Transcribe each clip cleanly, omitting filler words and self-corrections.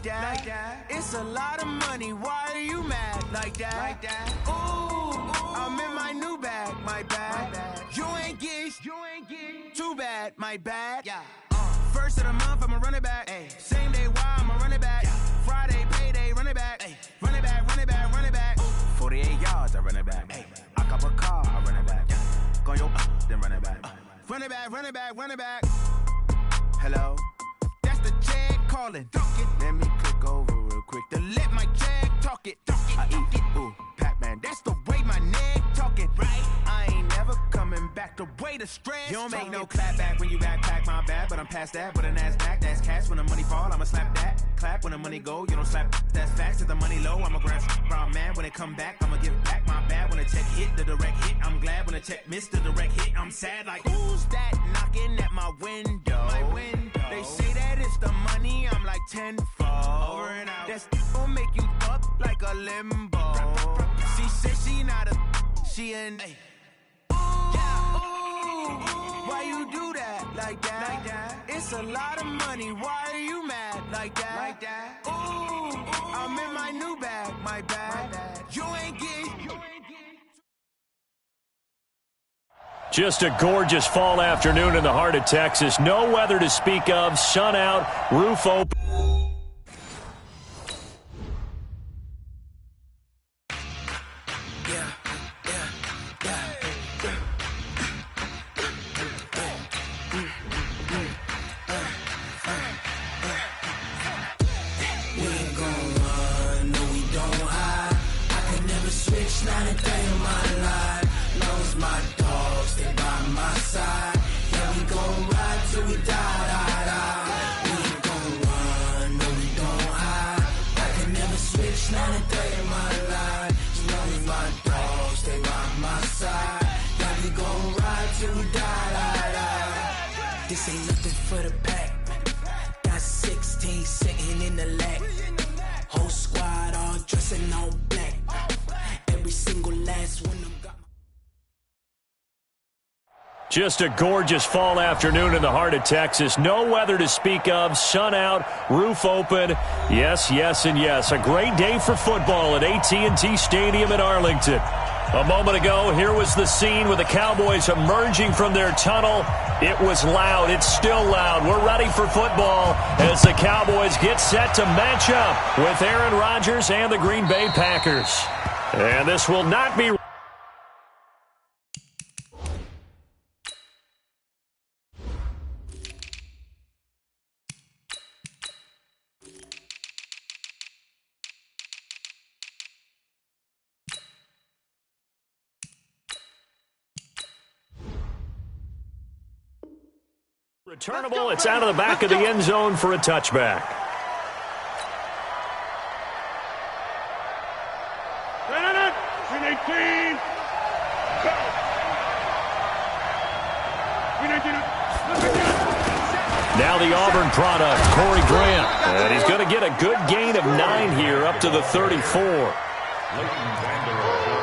that. It's a lot of money. Why are you mad like that? Ooh, I'm in my new bag, my bad. You ain't get too bad, my bad. Yeah. First of the month, I'ma run it back. Ay. Same day, why I'ma run it back. Yeah. Friday, payday, run it back. Ay. Run it back, run it back, run it back. 48 yards, I run it back. Ay. I cop a car, I run it back. Yeah. Go yo, then run it back. Run it back, run it back, run it back. Hello? That's the jag calling. Let me click over real quick to let my jag talk it. I eat it, ooh, Pac-Man. That's the way my neck talking, right? I ain't never coming back the way the stress. You don't make no clap back when you backpack, my bad, but I'm past that. But a NASDAQ, that's cash. When the money fall, I'ma slap that. Clap when the money go, you don't slap. That's facts. If the money low, I'ma grab brown man. When it come back, I'ma give back my bad. When the check hit, the direct hit. I'm glad when the check missed the direct hit. I'm sad like, who's that knocking at my window? My window. They say that it's the money, I'm like tenfold. Over and out. That's gon' make you up like a limbo. She said she not a, she an. Ooh, why you do that like that? It's a lot of money. Why are you mad like that? Ooh, I'm in my new bag, my bad. You ain't get. Just a gorgeous fall afternoon in the heart of Texas. No weather to speak of. Sun out, roof open. We ain't gon' run, no we don't hide. I can never switch, not a day in my life. Knows my dogs, stay by my side. Yeah, we gon' ride till we die. We ain't gon' run, no we don't hide. I can never switch, not a day in my life. Knows my dogs, stay by my side. Yeah, we gon' ride till we die. This ain't nothing for the pack. Got 16 sitting in the lap. Whole squad all dressing all black. Every single last one of them got. Just a gorgeous fall afternoon in the heart of Texas. No weather to speak of. Sun out, roof open. Yes, yes, and yes. A great day for football at AT&T Stadium in Arlington. A moment ago, here was the scene with the Cowboys emerging from their tunnel. It was loud. It's still loud. We're ready for football as the Cowboys get set to match up with Aaron Rodgers and the Green Bay Packers. And this will not be... returnable. It's out of the back of the end zone for a touchback. Now the Auburn product, Corey Grant. And he's going to get a good gain of 9 here up to the 34.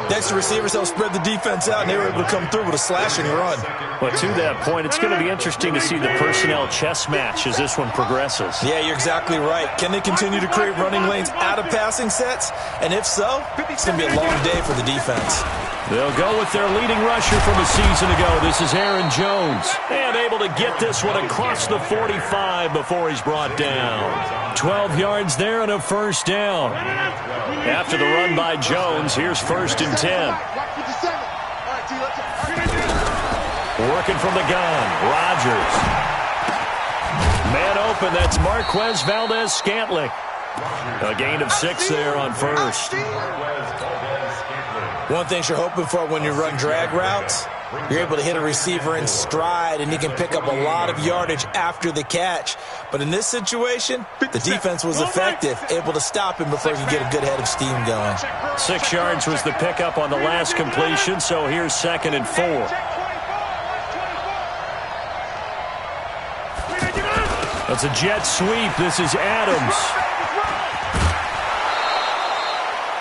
Next, the receivers helped spread the defense out, and they were able to come through with a slashing run. Well, to that point, it's going to be interesting to see the personnel chess match as this one progresses. Yeah, you're exactly right. Can they continue to create running lanes out of passing sets? And if so, it's going to be a long day for the defense. They'll go with their leading rusher from a season ago. This is Aaron Jones. And able to get this one across the 45 before he's brought down. 12 yards there and a first down. After the run by Jones, here's 1st and 10. Working from the gun, Rodgers. Man open, that's Marquez Valdez-Scantling. A gain of 6 there on first. One thing you're hoping for when you run drag routes, you're able to hit a receiver in stride, and he can pick up a lot of yardage after the catch. But in this situation, the defense was effective, able to stop him before he could get a good head of steam going. 6 yards was the pickup on the last completion, so here's 2nd and 4. That's a jet sweep. This is Adams.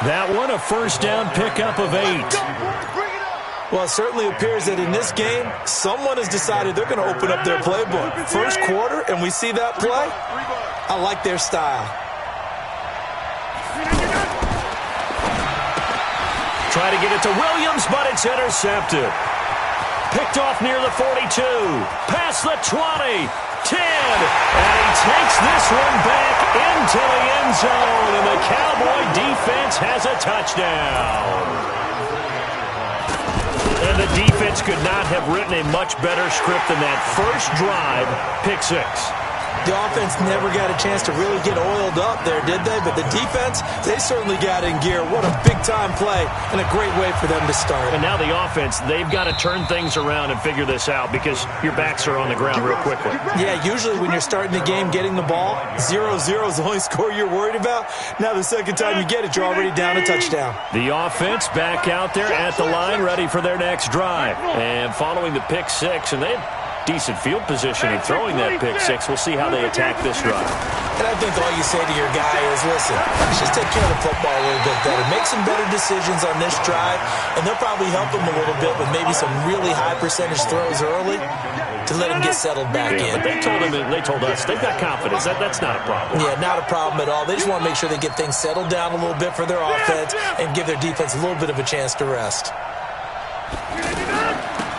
That one, a first down pickup of 8. Well, it certainly appears that in this game, someone has decided they're going to open up their playbook. First quarter, and we see that play. I like their style. try to get it to Williams, but it's intercepted. Picked off near the 42, past the 20, 10, and he takes this one back into the end zone, and the Cowboy defense has a touchdown. And the defense could not have written a much better script than that first drive, pick six. The offense never got a chance to really get oiled up there, did they? But the defense, they certainly got in gear. What a big-time play and a great way for them to start. And now the offense, they've got to turn things around and figure this out because your backs are on the ground real quickly. Yeah, usually when you're starting the game, getting the ball, 0-0 is the only score you're worried about. Now the second time you get it, you're already down a touchdown. The offense back out there at the line, ready for their next drive. And following the pick six, and they decent field position in throwing that pick six. We'll see how they attack this drive. And I think all you say to your guy is, listen, let's just take care of the football a little bit better. Make some better decisions on this drive, and they'll probably help him a little bit with maybe some really high percentage throws early to let him get settled back in. But they told us they've got confidence. That's not a problem. Yeah, not a problem at all. They just want to make sure they get things settled down a little bit for their offense and give their defense a little bit of a chance to rest.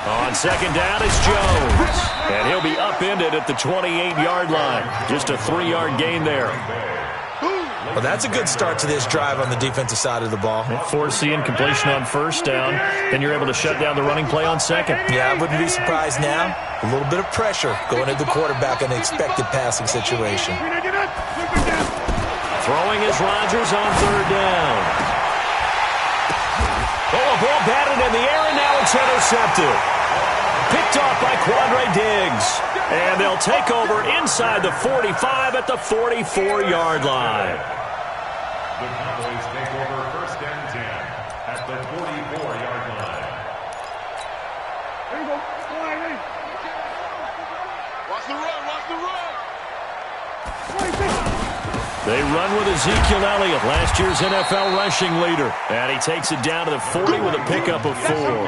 On second down, it's Jones. And he'll be upended at the 28-yard line. Just a 3-yard gain there. Well, that's a good start to this drive on the defensive side of the ball. Force the incompletion on first down. Then you're able to shut down the running play on second. Yeah, I wouldn't be surprised now. A little bit of pressure going at the quarterback in the expected passing situation. Throwing is Rodgers on third down. Oh, a ball batted in the air, and now it's intercepted. Picked off by Quandre Diggs. And they'll take over inside the 45 at the 44-yard line. The Cowboys take over first and 10 at the 44-yard line. There you go. Watch the run. Watch the run. They run with Ezekiel Elliott, last year's NFL rushing leader. And he takes it down to the 40 with a pickup of 4.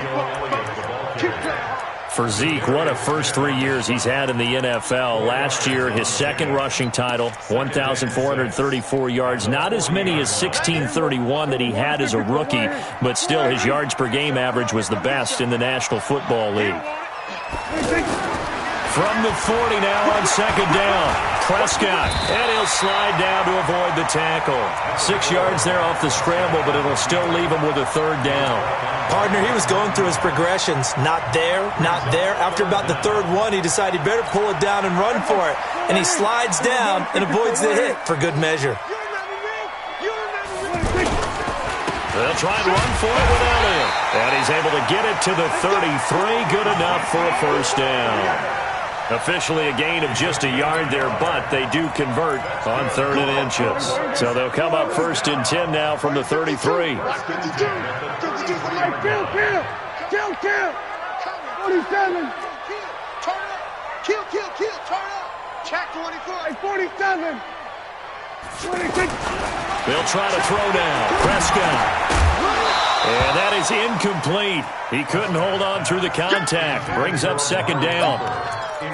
For Zeke, what a first 3 years he's had in the NFL. Last year, his second rushing title, 1,434 yards. Not as many as 1,631 that he had as a rookie, but still his yards per game average was the best in the National Football League. From the 40 now on second down. Prescott, and he'll slide down to avoid the tackle. 6 yards there off the scramble, but it'll still leave him with a third down. Partner, he was going through his progressions. Not there, not there. After about the third one, he decided he better pull it down and run for it. And he slides down and avoids the hit for good measure. They'll try and run for it with Elliott. And he's able to get it to the 33. Good enough for a first down. Officially a gain of just a yard there, but they do convert on 3rd and inches. So they'll come up first and 10 now from the 33. Kill. 47. Turn up. Kill. Turn up. Check 24. 47. 26. They'll try to throw down. Prescott. And that is incomplete. He couldn't hold on through the contact. Brings up second down.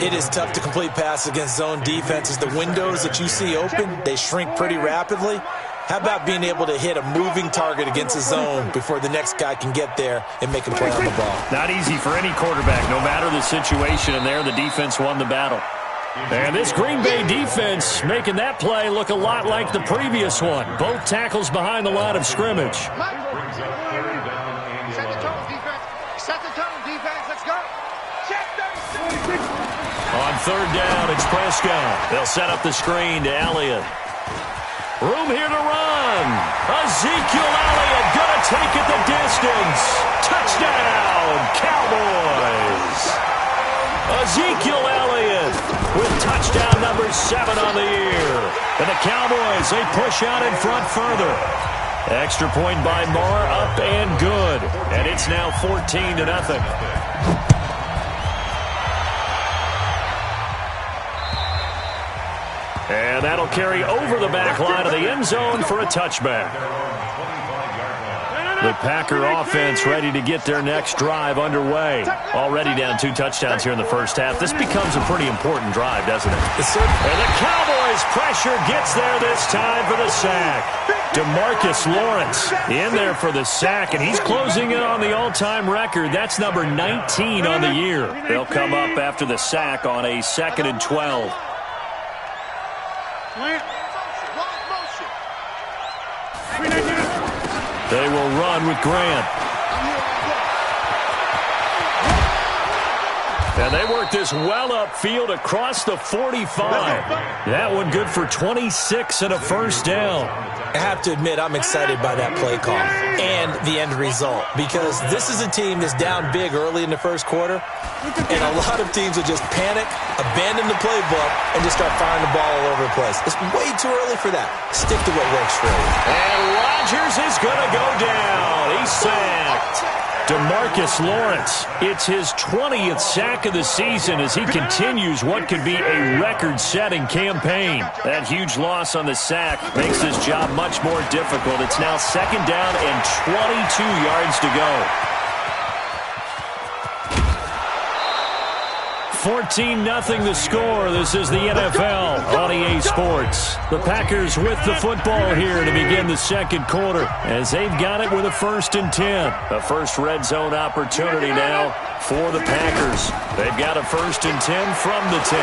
It is tough to complete passes against zone defenses. The windows that you see open, they shrink pretty rapidly. How about being able to hit a moving target against a zone before the next guy can get there and make a play on the ball? Not easy for any quarterback, no matter the situation, and there the defense won the battle. And this Green Bay defense making that play look a lot like the previous one. Both tackles behind the line of scrimmage. Set the tone, defense. Set the tone, defense. Let's go. Check 36. On third down, it's Prescott. They'll set up the screen to Elliott. Room here to run. Ezekiel Elliott going to take it the distance. Touchdown, Cowboys. Ezekiel Elliott with touchdown number 7 on the year. And the Cowboys, they push out in front further. Extra point by Marr, up and good. And it's now 14-0. And that'll carry over the back line of the end zone for a touchback. The Packer offense ready to get their next drive underway. Already down 2 touchdowns here in the first half. This becomes a pretty important drive, doesn't it? Yes, sir. And the Cowboys pressure gets there this time for the sack. DeMarcus Lawrence in there for the sack, and he's closing in on the all-time record. That's number 19 on the year. They'll come up after the sack on a 2nd and 12. They will run with Grant. And they work this well upfield across the 45. That one good for 26 and a first down. I have to admit, I'm excited by that play call and the end result, because this is a team that's down big early in the first quarter, and a lot of teams will just panic, abandon the playbook, and just start firing the ball all over the place. It's way too early for that. Stick to what works for you. And Rodgers is going to go down. He's sacked. DeMarcus Lawrence, it's his 20th sack of the season as he continues what could be a record-setting campaign. That huge loss on the sack makes this job much more difficult. It's now 2nd down and 22 yards to go. 14-0 the score. This is the NFL on EA Sports. The Packers with the football here to begin the second quarter as they've got it with a 1st and 10. A first red zone opportunity now for the Packers. They've got a 1st and 10 from the 10.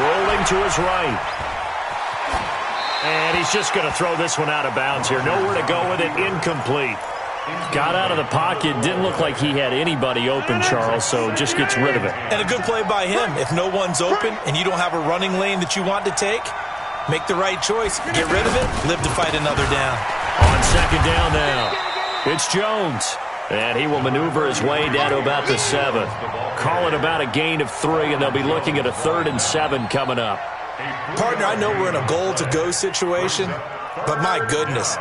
Rolling to his right. And he's just going to throw this one out of bounds here. Nowhere to go with it. Incomplete. Got out of the pocket. Didn't look like he had anybody open, Charles, so just gets rid of it. And a good play by him. If no one's open and you don't have a running lane that you want to take, make the right choice. Get rid of it. Live to fight another down. On 2nd down now, it's Jones. And he will maneuver his way down to about the 7. Call it about a gain of 3, and they'll be looking at a 3rd and 7 coming up. Partner, I know we're in a goal-to-go situation, but my goodness,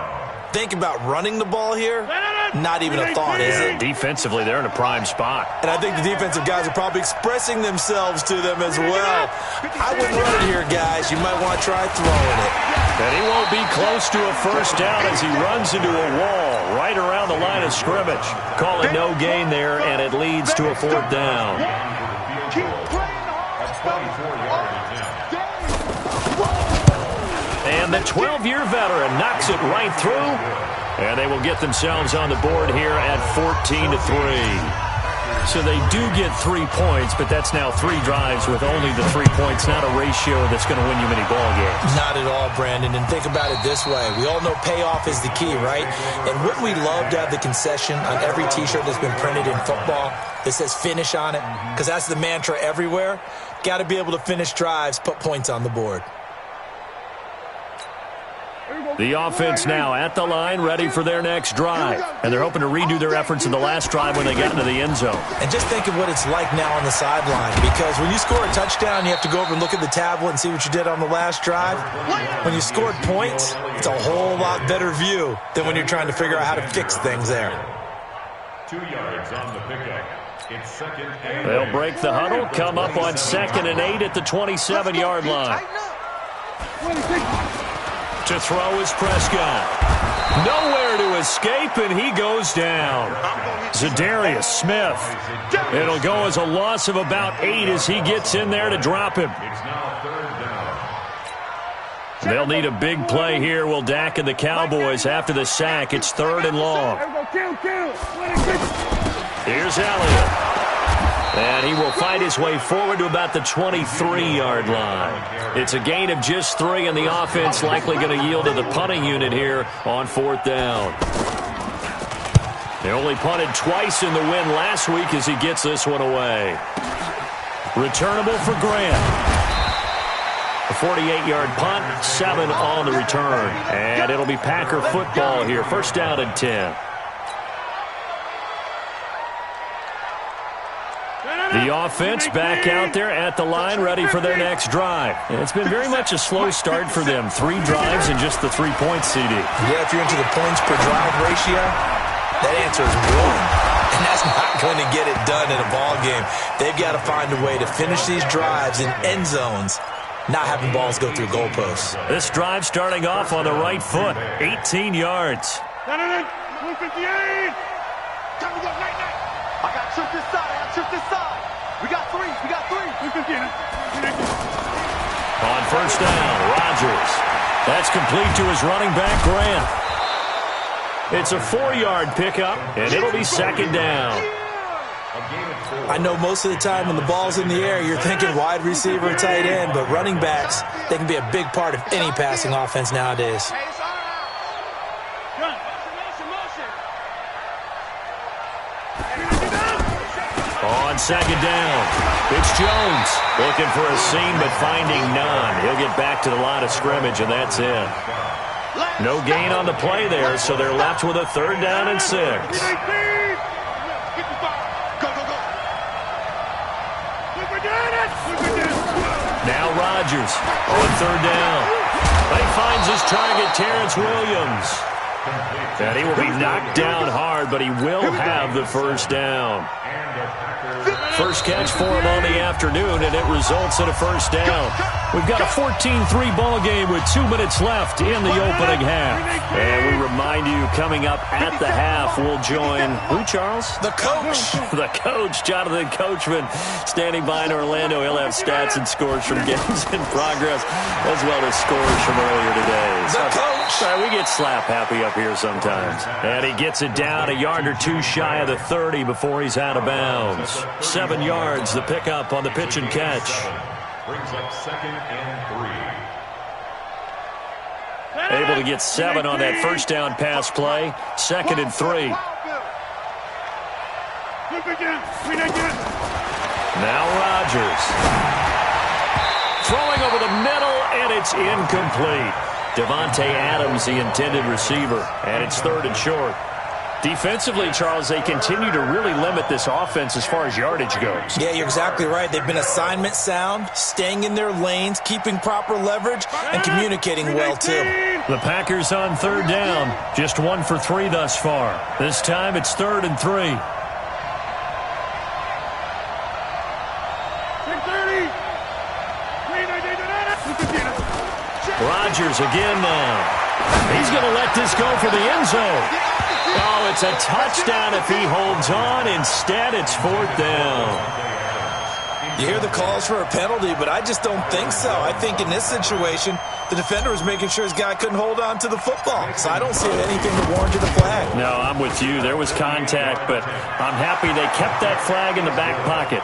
think about running the ball here. Not even a thought, is it? Defensively, they're in a prime spot. And I think the defensive guys are probably expressing themselves to them as well. I wouldn't run it here, guys. You might want to try throwing it. And he won't be close to a first down as he runs into a wall right around the line of scrimmage. Call it no gain there, and it leads to a 4th down. And the 12-year veteran knocks it right through. And they will get themselves on the board here at 14-3. So they do get 3 points, but that's now 3 drives with only the 3 points, not a ratio that's going to win you many ball games. Not at all, Brandon. And think about it this way. We all know payoff is the key, right? And wouldn't we love to have the concession on every T-shirt that's been printed in football that says finish on it? Because that's the mantra everywhere. Got to be able to finish drives, put points on the board. The offense now at the line, ready for their next drive. And they're hoping to redo their efforts in the last drive when they got into the end zone. And just think of what it's like now on the sideline. Because when you score a touchdown, you have to go over and look at the tablet and see what you did on the last drive. When you scored points, it's a whole lot better view than when you're trying to figure out how to fix things there. 2 yards on the pickup. It's 2nd and 8. They'll break the huddle, come up on 2nd and 8 at the 27-yard line. To throw is Prescott. Nowhere to escape, and he goes down. Zadarius Smith. It'll go as a loss of about 8 as he gets in there to drop him. It's now 3rd down. They'll need a big play here, will Dak and the Cowboys after the sack. It's 3rd and long. Here's Elliott. And he will fight his way forward to about the 23-yard line. It's a gain of just 3, and the offense likely going to yield to the punting unit here on 4th down. They only punted twice in the win last week as he gets this one away. Returnable for Grant. A 48-yard punt, 7 on the return. And it'll be Packer football here. 1st down and 10. The offense back out there at the line, ready for their next drive. And it's been very much a slow start for them. 3 drives and just the 3 points, CD. Yeah, if you're into the points per drive ratio, that answer is 1. And that's not going to get it done in a ball game. They've got to find a way to finish these drives in end zones, not having balls go through goalposts. This drive starting off on the right foot, 18 yards. 158. Time to go night-night. I got tripped this side. I got tripped this side. We got three. 158. On first down, Rodgers. That's complete to his running back, Grant. It's a 4-yard pickup, and it'll be second down. I know most of the time when the ball's in the air, you're thinking wide receiver, tight end, but running backs, they can be a big part of any passing offense nowadays. On second down, it's Jones looking for a seam but finding none. He'll get back to the line of scrimmage, and that's it. No gain on the play there, so they're left with a 3rd down and 6. Now Rodgers on 3rd down. He finds his target, Terrence Williams. And he will be knocked down hard, but he will have the 1st down. First catch for him on the afternoon, and it results in a 1st down. We've got a 14-3 ball game with 2 minutes left in the opening half. And we remind you, coming up at the half, we'll join who, Charles? The coach. The coach, Jonathan Coachman, standing by in Orlando. He'll have stats and scores from games in progress, as well as scores from earlier today. The coach. Sorry, we get slap happy up here sometimes. And he gets it down a yard or 2 shy of the 30 before he's out of bounds. 7 yards, the pickup on the pitch and catch. Brings up 2nd and 3. Able to get 7 on that 1st down pass play. 2nd and 3. Now Rodgers. Throwing over the middle, and it's incomplete. Devontae Adams, the intended receiver, and it's 3rd and short. Defensively, Charles, they continue to really limit this offense as far as yardage goes. Yeah, you're exactly right. They've been assignment sound, staying in their lanes, keeping proper leverage, and communicating well, too. The Packers on 3rd down. Just 1 for 3 thus far. This time it's 3rd and 3. Rodgers again now. He's going to let this go for the end zone. Oh, it's a touchdown if he holds on. Instead, it's 4th down. You hear the calls for a penalty, but I just don't think so. I think in this situation, the defender was making sure his guy couldn't hold on to the football. So I don't see anything that warranted a flag. No, I'm with you. There was contact, but I'm happy they kept that flag in the back pocket.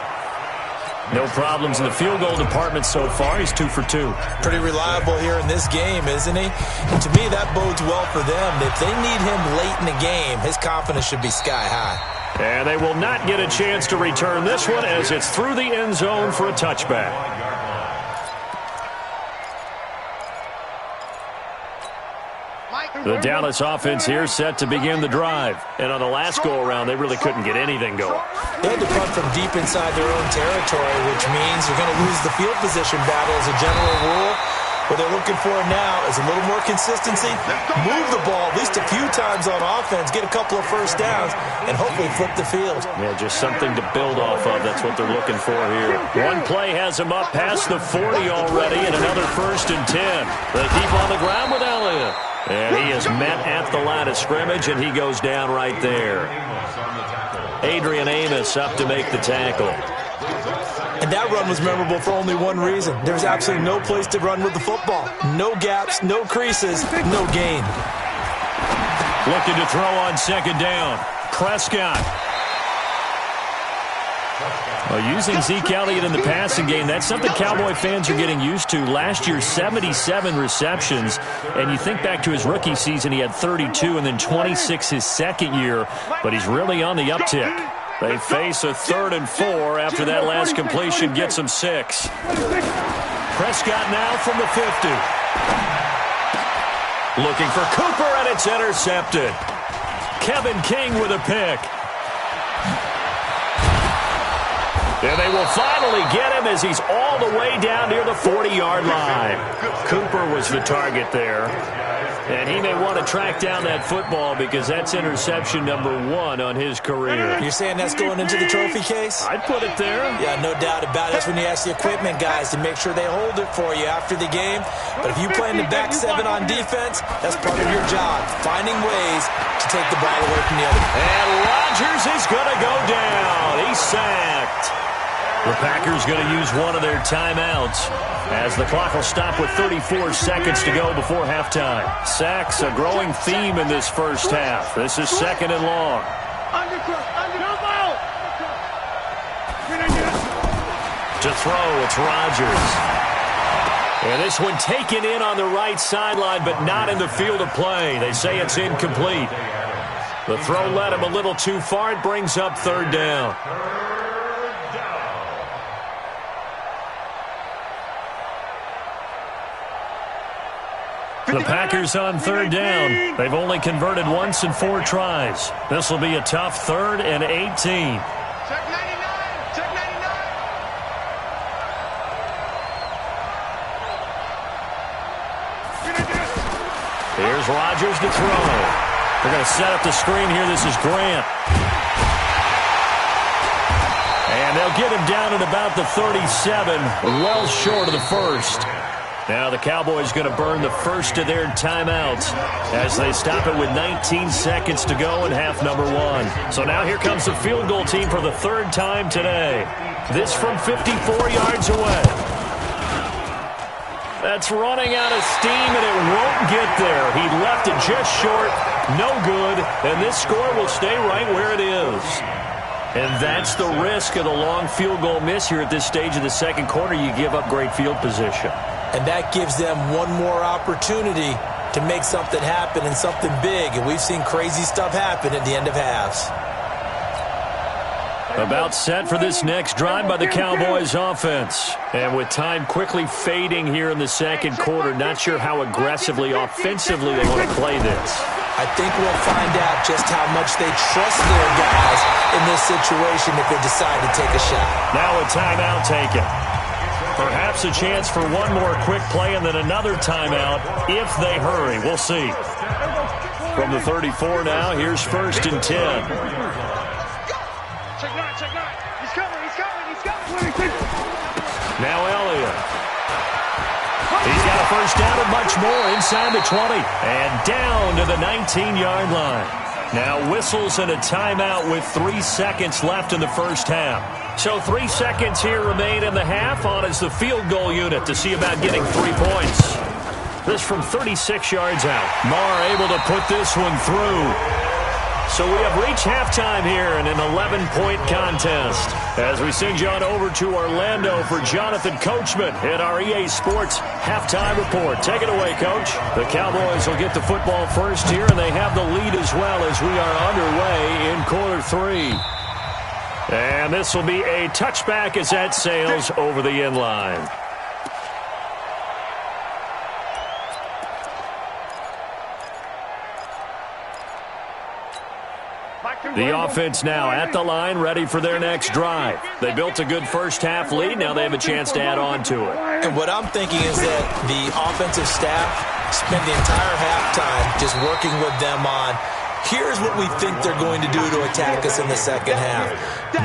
No problems in the field goal department so far. He's 2 for 2. Pretty reliable here in this game, isn't he? And to me, that bodes well for them. If they need him late in the game, his confidence should be sky high. And they will not get a chance to return this one as it's through the end zone for a touchback. The Dallas offense here set to begin the drive. And on the last go-around, they really couldn't get anything going. They had to punt from deep inside their own territory, which means they're going to lose the field position battle as a general rule. What they're looking for now is a little more consistency, move the ball at least a few times on offense, get a couple of 1st downs, and hopefully flip the field. Yeah, just something to build off of. That's what they're looking for here. One play has them up past the 40 already, and another 1st and 10. They keep on the ground with Elliott. And he is met at the line of scrimmage, and he goes down right there. Adrian Amos up to make the tackle. And that run was memorable for only one reason. There's absolutely no place to run with the football. No gaps, no creases, no gain. Looking to throw on 2nd down. Prescott. Well, using Zeke Elliott in the passing game, that's something Cowboy fans are getting used to. Last year, 77 receptions. And you think back to his rookie season, he had 32 and then 26 his second year. But he's really on the uptick. They face a 3rd and 4 after that last completion gets them 6. Prescott now from the 50. Looking for Cooper, and it's intercepted. Kevin King with a pick. And they will finally get him as he's all the way down near the 40-yard line. Cooper was the target there. And he may want to track down that football because that's interception number 1 on his career. You're saying that's going into the trophy case? I'd put it there. Yeah, no doubt about it. That's when you ask the equipment guys to make sure they hold it for you after the game. But if you play in the back 7 on defense, that's part of your job. Finding ways space to take the ball away from the other. And Rodgers is going to go down. He's sacked. The Packers going to use one of their timeouts as the clock will stop with 34 seconds to go before halftime. Sacks, a growing theme in this first half. This is 2nd and long. To throw, it's Rodgers. And this one taken in on the right sideline, but not in the field of play. They say it's incomplete. The throw led him a little too far. It brings up 3rd down. The Packers on 3rd down. They've only converted once in 4 tries. This will be a tough 3rd and 18. Check 99. Check 99. Here's Rodgers to throw. They're going to set up the screen here. This is Grant. And they'll get him down at about the 37, well short of the first. Now the Cowboys going to burn the first of their timeouts as they stop it with 19 seconds to go in half number 1. So now here comes the field goal team for the 3rd time today. This from 54 yards away. That's running out of steam, and it won't get there. He left it just short, no good, and this score will stay right where it is. And that's the risk of the long field goal miss here at this stage of the 2nd quarter. You give up great field position. And that gives them one more opportunity to make something happen and something big. And we've seen crazy stuff happen at the end of halves. About set for this next drive by the Cowboys offense. And with time quickly fading here in the 2nd quarter, not sure how aggressively, offensively they want to play this. I think we'll find out just how much they trust their guys in this situation if they decide to take a shot. Now a timeout taken. Perhaps a chance for one more quick play and then another timeout if they hurry. We'll see. From the 34 now, here's 1st and 10. Check 9, check 9. He's coming. Now Elliott. He's got a first down and much more inside the 20. And down to the 19-yard line. Now whistles and a timeout with 3 seconds left in the first half. So 3 seconds here remain in the half on as the field goal unit to see about getting 3 points. This from 36 yards out. Marr able to put this one through. So we have reached halftime here in an 11-point contest. As we send you on over to Orlando for Jonathan Coachman at our EA Sports Halftime Report. Take it away, Coach. The Cowboys will get the football first here, and they have the lead as well as we are underway in quarter 3. And this will be a touchback as that sails over the end line. The offense now at the line, ready for their next drive. They built a good first-half lead. Now they have a chance to add on to it. And what I'm thinking is that the offensive staff spent the entire halftime just working with them on, here's what we think they're going to do to attack us in the second half.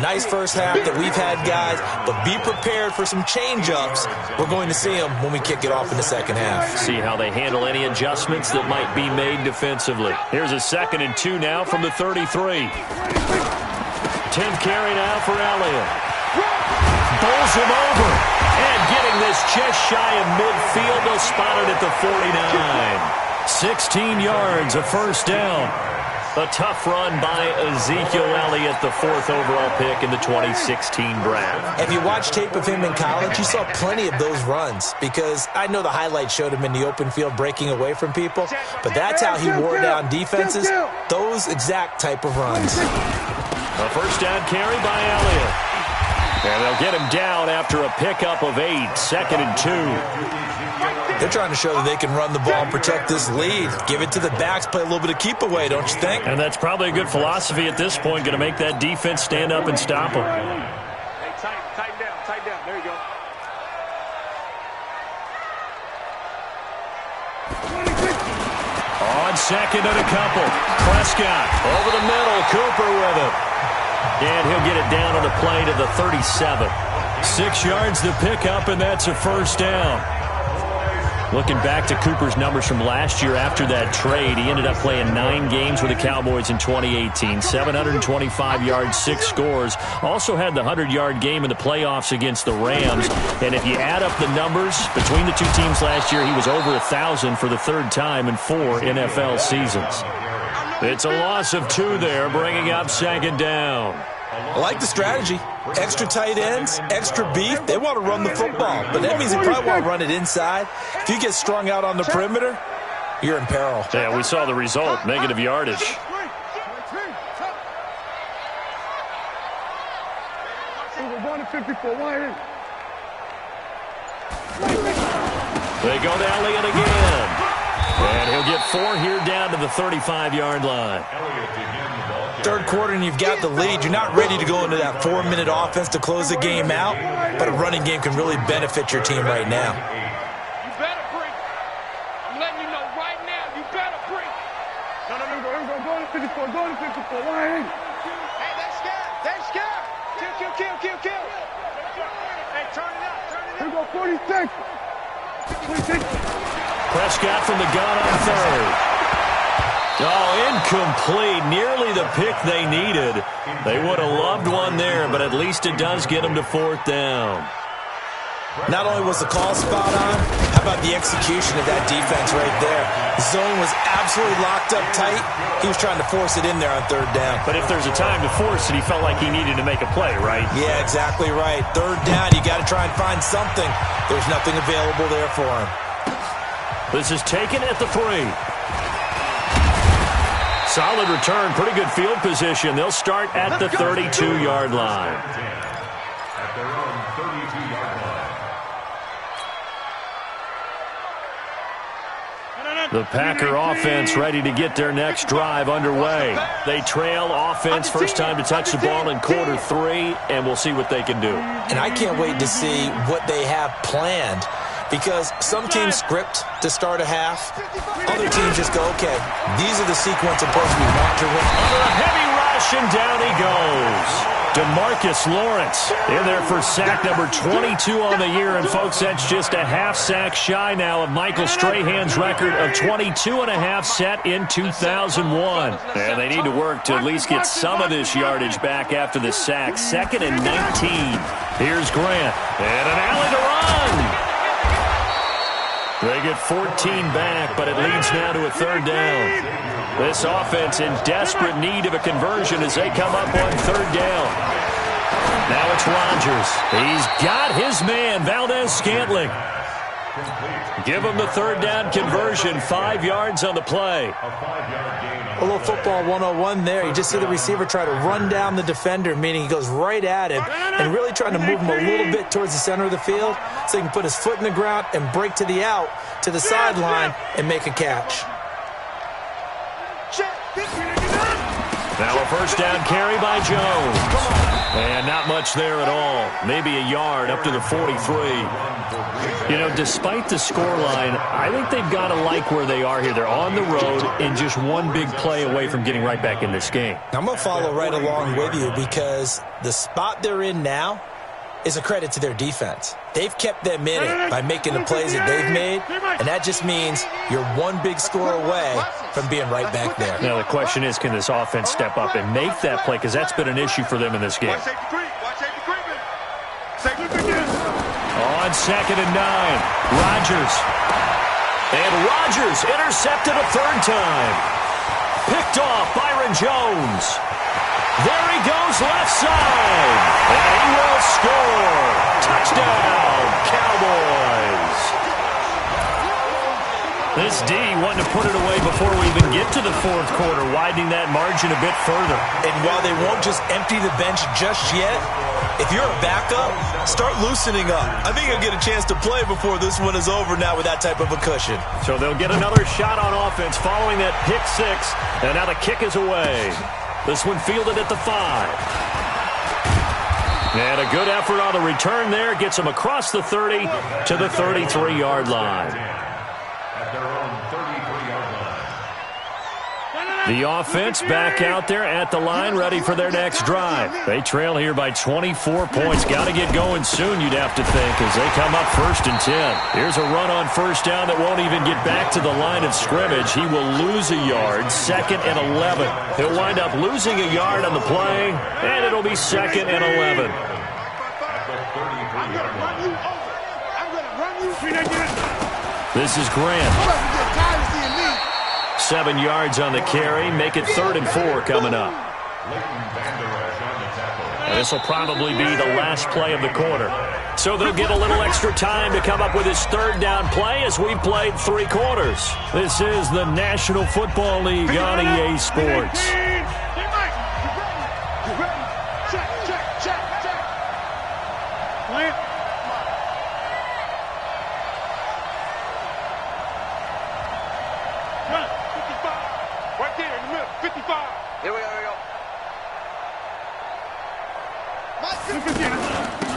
Nice first half that we've had, guys, but be prepared for some change-ups. We're going to see them when we kick it off in the second half. See how they handle any adjustments that might be made defensively. Here's a 2nd and 2 now from the 33. 10th carry now for Elliott. Bowls him over. And getting this just shy of midfield, they'll spot it at the 49. 16 yards, a first down. A tough run by Ezekiel Elliott, the 4th overall pick in the 2016 draft. If you watched tape of him in college, you saw plenty of those runs because I know the highlights showed him in the open field breaking away from people, but that's how he wore down defenses, those exact type of runs. A first down carry by Elliott. And they'll get him down after a pickup of 8, 2nd and 2. They're trying to show that they can run the ball and protect this lead. Give it to the backs, play a little bit of keep away, don't you think? And that's probably a good philosophy at this point, going to make that defense stand up and stop them. Hey, tighten down. There you go. On 2nd and a couple. Prescott over the middle. Cooper with it. And he'll get it down on the play to the 37. 6 yards to pick up, and that's a first down. Looking back to Cooper's numbers from last year after that trade, he ended up playing 9 games with the Cowboys in 2018. 725 yards, 6 scores. Also had the 100-yard game in the playoffs against the Rams. And if you add up the numbers between the two teams last year, he was over 1,000 for the third time in 4 NFL seasons. It's a loss of 2 there, bringing up second down. I like the strategy. Extra tight ends, extra beef. They want to run the football, but that means they probably want to run it inside. If you get strung out on the perimeter, you're in peril. Yeah, we saw the result, negative yardage. They go to Elliott again. And he'll get 4 here down to the 35-yard line. Third quarter and you've got the lead. You're not ready to go into that 4-minute offense to close the game out, but a running game can really benefit your team right now. You better bring. I'm letting you know right now, you better bring. No, go to 54, go to 54. Hey, they're scared. They're scared. Kill. Hey, turn it up. Here we go, 46. Prescott from the gun on third. Oh, incomplete. Nearly the pick they needed. They would have loved one there, but at least it does get them to 4th down. Not only was the call spot on, how about the execution of that defense right there? The zone was absolutely locked up tight. He was trying to force it in there on 3rd down. But if there's a time to force it, he felt like he needed to make a play, right? Yeah, exactly right. 3rd down, you got to try and find something. There's nothing available there for him. This is taken at the 3. Solid return, pretty good field position. They'll start at the 32-yard line. At their own 32-yard line. The Packer offense ready to get their next drive underway. They trail offense, first time to touch the ball in quarter 3, and we'll see what they can do. And I can't wait to see what they have planned, because some teams script to start a half. Other teams just go, okay, these are the sequence of plays we want to run. Under a heavy rush, and down he goes. DeMarcus Lawrence in there for sack number 22 on the year. And, folks, that's just a half sack shy now of Michael Strahan's record of 22.5 set in 2001. And they need to work to at least get some of this yardage back after the sack. 2nd and 19. Here's Grant. And an alley to run. They get 14 back, but it leads now to a 3rd down. This offense in desperate need of a conversion as they come up on 3rd down. Now it's Rodgers. He's got his man, Valdez-Scantling. Give him the 3rd down conversion, 5 yards on the play. A little football 101 there. You just see the receiver try to run down the defender, meaning he goes right at him and really trying to move him a little bit towards the center of the field so he can put his foot in the ground and break to the out, to the sideline, and make a catch. Now a first down carry by Jones. And not much there at all. Maybe a yard up to the 43. You know, despite the scoreline, I think they've got to like where they are here. They're on the road and just one big play away from getting right back in this game. I'm going to follow right along with you because the spot they're in now is a credit to their defense. They've kept them in it by making the plays that they've made, and that just means you're one big score away from being right back there. Now the question is, can this offense step up and make that play? Because that's been an issue for them in this game. On 2nd and 9, Rodgers. And Rodgers intercepted a 3rd time. Picked off Byron Jones. There he goes left side. And he will score. Touchdown, Cowboys. This D wanting to put it away before we even get to the 4th quarter, widening that margin a bit further. And while they won't just empty the bench just yet, if you're a backup, start loosening up. I think you'll get a chance to play before this one is over now with that type of a cushion. So they'll get another shot on offense following that pick 6. And now the kick is away. This one fielded at the 5. And a good effort on the return there. Gets him across the 30 to the 33-yard line. At their own 33-yard line. The offense back out there at the line, ready for their next drive. They trail here by 24 points. Got to get going soon, you'd have to think, as they come up 1st and 10. Here's a run on 1st down that won't even get back to the line of scrimmage. He will lose a yard, 2nd and 11. He'll wind up losing a yard on the play, and it'll be 2nd and 11. This is Grant. 7 yards on the carry. Make it 3rd and 4 coming up. And this will probably be the last play of the quarter. So they'll get a little extra time to come up with his 3rd down play as we've played 3 quarters. This is the National Football League on EA Sports.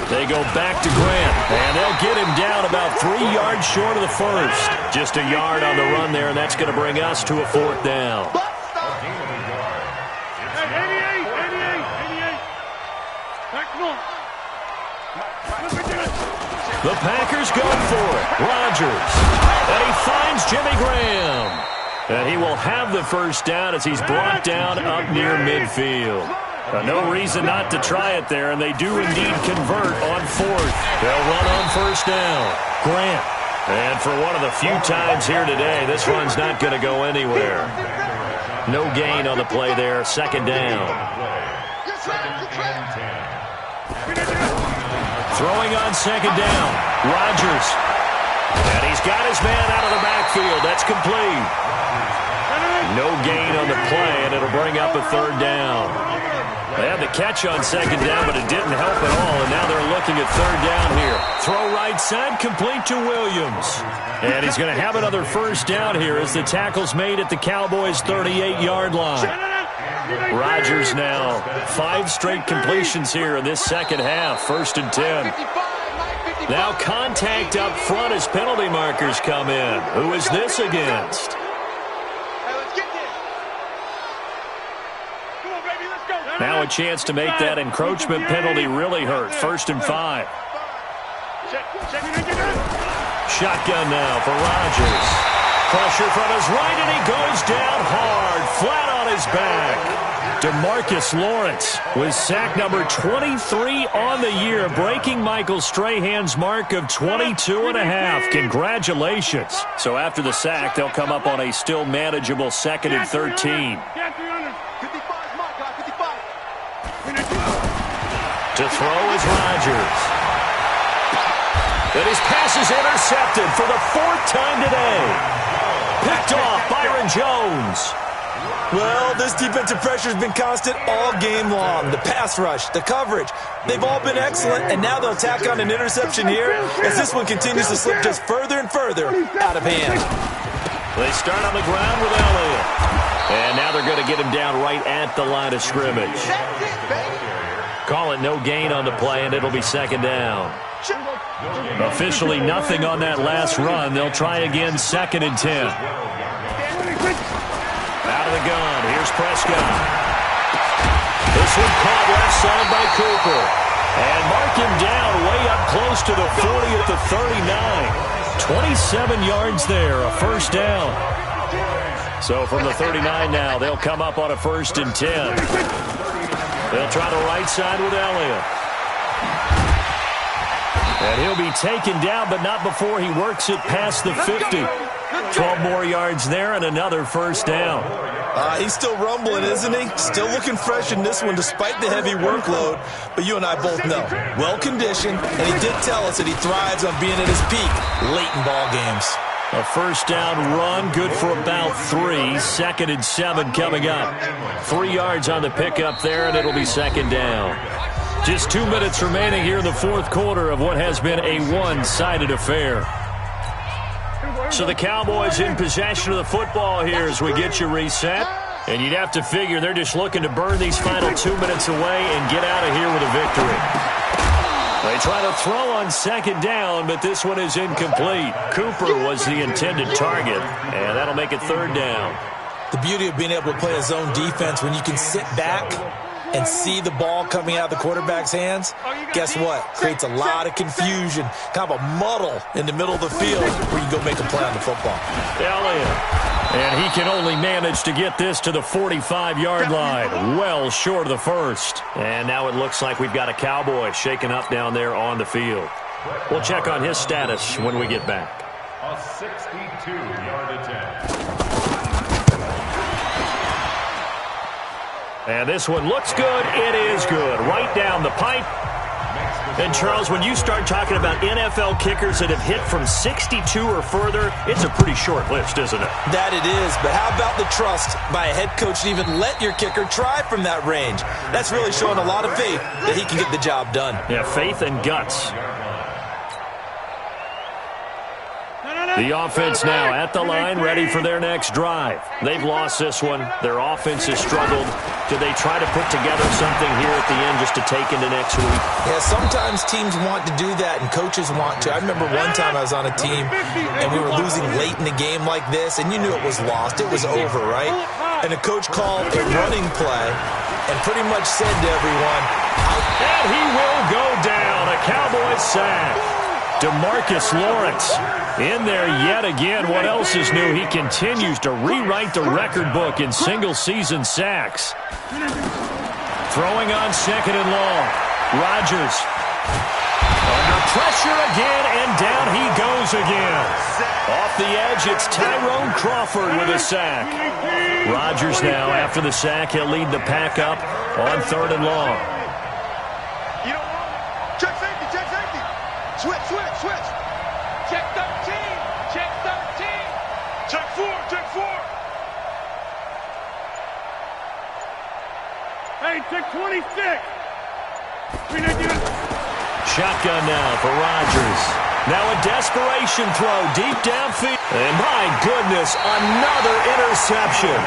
They go back to Grant, and they'll get him down about 3 yards short of the first. Just a yard on the run there, and that's going to bring us to a 4th down. The Packers go for it. Rodgers, and he finds Jimmy Graham. And he will have the 1st down as he's brought down up near midfield. No reason not to try it there, and they do indeed convert on 4th. They'll run on 1st down. Grant. And for one of the few times here today, this run's not going to go anywhere. No gain on the play there, 2nd down. Throwing on 2nd down. Rodgers. And he's got his man out of the backfield. That's complete. No gain on the play, and it'll bring up a 3rd down. They had the catch on 2nd down, but it didn't help at all, and now they're looking at 3rd down here. Throw right side, complete to Williams. And he's going to have another 1st down here as the tackle's made at the Cowboys' 38-yard line. Rodgers now, 5 straight completions here in this 2nd half, 1st and 10. Now contact up front as penalty markers come in. Who is this against? Now a chance to make that encroachment penalty really hurt. 1st and 5. Shotgun now for Rodgers. Pressure from his right, and he goes down hard, flat on his back. DeMarcus Lawrence with sack number 23 on the year, breaking Michael Strahan's mark of 22.5. Congratulations. So after the sack, they'll come up on a still manageable 2nd and 13. To throw is Rodgers. And his pass is intercepted for the 4th time today. Picked off Byron Jones. Well, this defensive pressure has been constant all game long. The pass rush, the coverage, they've all been excellent, and now they'll tack on an interception here as this one continues to slip just further and further out of hand. They start on the ground with Elliott. And now they're going to get him down right at the line of scrimmage. Call it no gain on the play, and it'll be 2nd down. Officially nothing on that last run. They'll try again, 2nd and 10. Out of the gun, here's Prescott. This one caught left side by Cooper. And mark him down way up close to the 40 at the 39. 27 yards there, a 1st down. So from the 39 now, they'll come up on a 1st and 10. They'll try the right side with Elliott. And he'll be taken down, but not before he works it past the 50. 12 more yards there and another 1st down. He's still rumbling, isn't he? Still looking fresh in this one despite the heavy workload. But you and I both know, well-conditioned, and he did tell us that he thrives on being at his peak late in ball games. A 1st down run, good for about 3. 2nd and 7 coming up. 3 yards on the pickup there, and it'll be 2nd down. Just 2 minutes remaining here in the 4th quarter of what has been a one-sided affair. So the Cowboys in possession of the football here as we get you reset. And you'd have to figure they're just looking to burn these final 2 minutes away and get out of here with a victory. They try to throw on 2nd down, but this one is incomplete. Cooper was the intended target, and that'll make it 3rd down. The beauty of being able to play a zone defense when you can sit back and see the ball coming out of the quarterback's hands, guess what? Creates a lot of confusion, kind of a muddle in the middle of the field where you go make a play on the football. Elliott. And he can only manage to get this to the 45-yard line, well short of the first. And now it looks like we've got a Cowboy shaken up down there on the field. We'll check on his status when we get back. A 62-yard attempt. And this one looks good. It is good. Right down the pipe. And, Charles, when you start talking about NFL kickers that have hit from 62 or further, it's a pretty short list, isn't it? That it is, but how about the trust by a head coach to even let your kicker try from that range? That's really showing a lot of faith that he can get the job done. Yeah, faith and guts. The offense now at the line, ready for their next drive. They've lost this one. Their offense has struggled. Do they try to put together something here at the end just to take into next week? Yeah, sometimes teams want to do that and coaches want to. I remember one time I was on a team and we were losing late in the game like this, and you knew it was lost. It was over, right? And the coach called a running play and pretty much said to everyone, and he will go down. A Cowboys sack. DeMarcus Lawrence in there yet again. What else is new? He continues to rewrite the record book in single-season sacks. Throwing on second and long. Rodgers under pressure again, and down he goes again. Off the edge, it's Tyrone Crawford with a sack. Rodgers now, after the sack, he'll lead the pack up on third and long. Check safety, check safety. Switch, switch, switch. Check 13, check 13. Check 4, check 4. Hey, check 26. Shotgun now for Rodgers. Now a desperation throw deep downfield. And my goodness, another interception.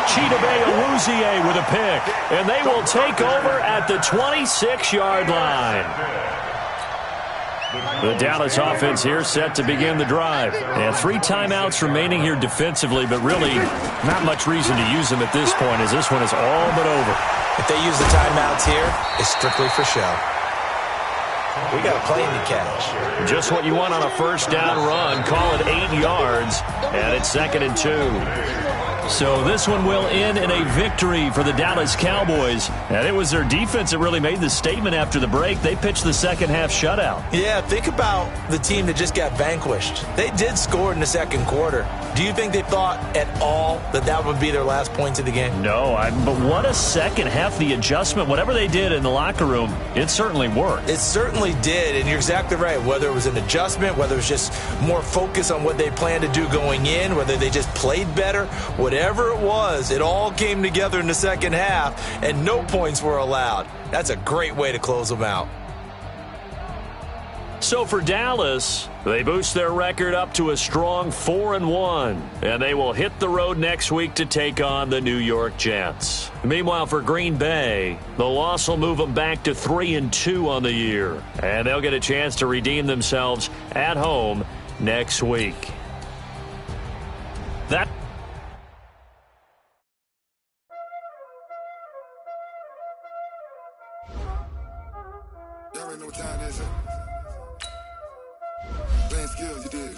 Chidobe Awuzie with a pick. And they will take over at the 26-yard line. The Dallas offense here set to begin the drive. And 3 timeouts remaining here defensively, but really not much reason to use them at this point as this one is all but over. if they use the timeouts here, it's strictly for show. We got a plane to catch. Just what you want on a first down run. Call it 8 yards, and it's 2nd and 2. So this one will end in a victory for the Dallas Cowboys. And it was their defense that really made the statement after the break. They pitched the second half shutout. Yeah, think about the team that just got vanquished. They did score in the second quarter. Do you think they thought at all that that would be their last points of the game? No, but what a second half. The adjustment, whatever they did in the locker room, it certainly worked. It certainly did, and you're exactly right. Whether it was an adjustment, whether it was just more focus on what they planned to do going in, whether they just played better, whatever it was, it all came together in the second half, and no points were allowed. That's a great way to close them out. So for Dallas, they boost their record up to a strong 4-1, and they will hit the road next week to take on the New York Jets. Meanwhile, for Green Bay, the loss will move them back to 3-2 on the year, and they'll get a chance to redeem themselves at home next week. That Y'all already know what time it is, playing skills, you did.